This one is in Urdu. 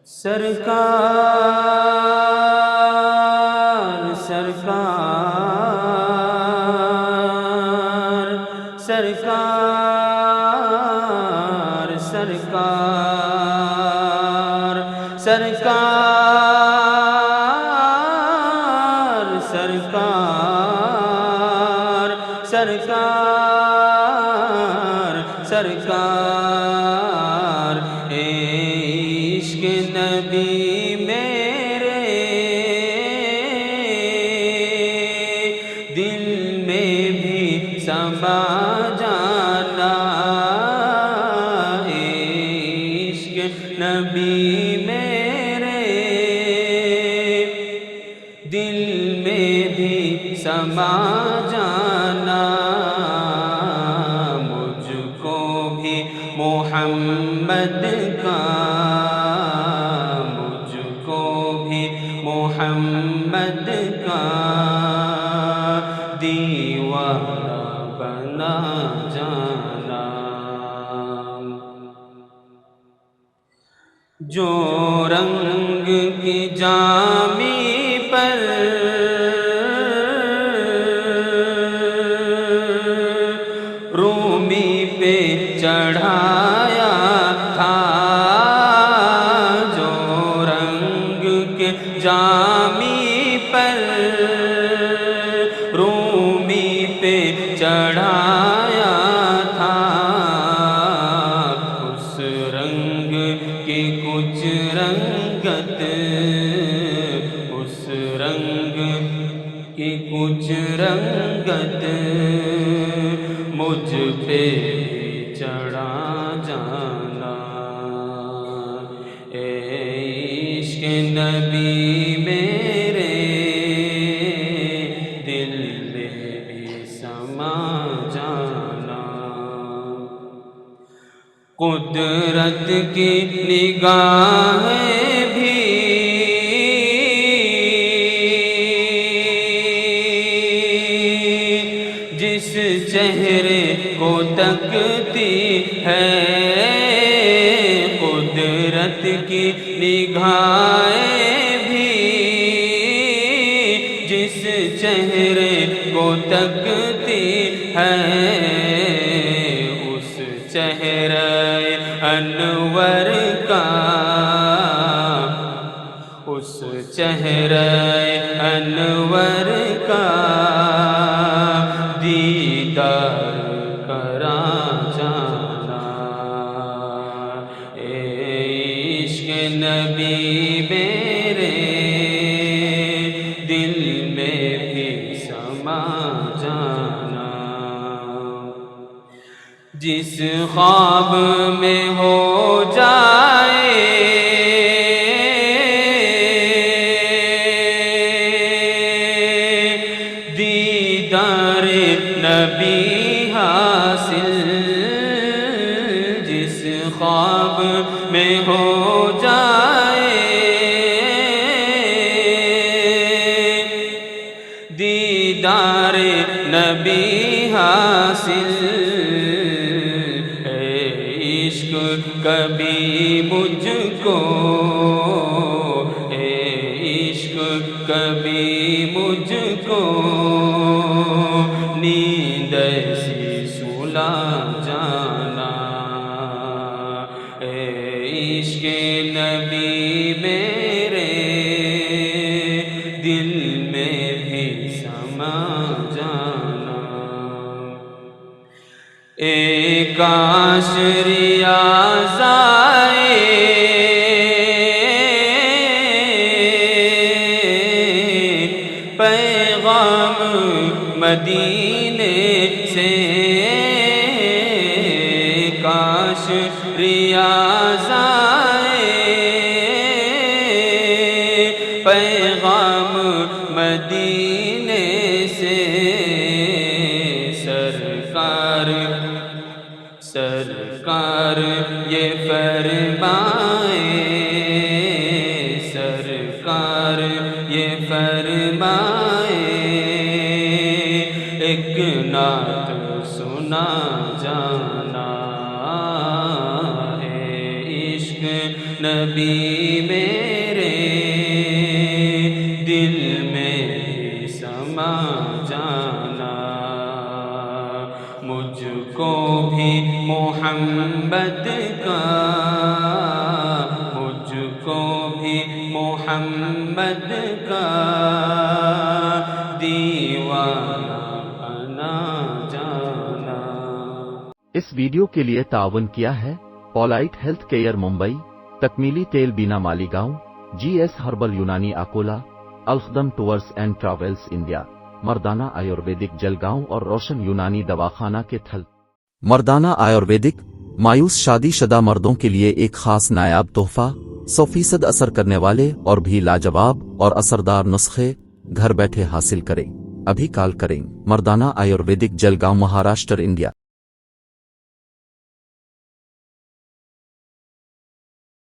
سرکار سرکار سرکار سرکار سرکار سرکار سرکار سرکار عشق نبی میرے دل میں بھی سما جانا، عشق نبی میرے دل میں بھی سما جانا، مجھ کو بھی محمد کا، مجھ کو بھی محمد کا دیوانہ بنا جانا، جو رنگ کی جامی پر رومی پہ چڑھایا تھا، جو رنگ کے جامی پر رومی پہ چڑھایا تھا، اس رنگ کی کچھ رنگت، اس رنگ کی کچھ رنگت مجھ پہ چڑھا جانا، اے عشق نبی میرے دل میں بھی سما جانا، قدرت کی نگاہیں بھی جس چہرے کو تکتی ہے، قدرت کی نگاہیں بھی جس چہرے کو تکتی ہے، اس چہرے انور کا، اس چہرے انور کا دیدار کرا جانا، اے عشق نبی میرے دل میں بھی سما جانا، جس خواب میں ہو جائے دیدار نبی حاصل، جس خواب میں ہو جائے دیدار نبی حاصل، اے عشق کبھی مجھ کو، اے عشق کبھی مجھ کو نیند ایسی سلا جانا، اے عشق نبی میرے دل میں بھی سما جانا، اے کاش ریاض آئے پیغام مدینے سے، کاش ریاض آئے پیغام مدینے سے، سرکار سرکار یہ فرمائے، سرکار یہ فرمائے ایک نعت سنا جانا، اے عشق نبی میرے دل میں سما جانا، مجھ کو بھی محمد کا، مجھ کو بھی محمد کا دیوانہ بنا جانا۔ اس ویڈیو کے لیے تعاون کیا ہے پولائٹ ہیلتھ کیئر ممبئی، تکمیلی تیل بینا Malegaon, G S herbal Unani Akola, الخدم ٹورز اینڈ ٹریولز انڈیا، مردانہ آیورویدک جلگاؤں اور روشن یونانی دواخانہ کے تھل۔ مردانہ آیورویدک مایوس شادی شدہ مردوں کے لیے ایک خاص نایاب تحفہ، 100% اثر کرنے والے اور بھی لاجواب اور اثردار نسخے گھر بیٹھے حاصل کریں۔ ابھی کال کریں۔ مردانہ آیورویدک جلگاؤں، مہاراشٹر، انڈیا۔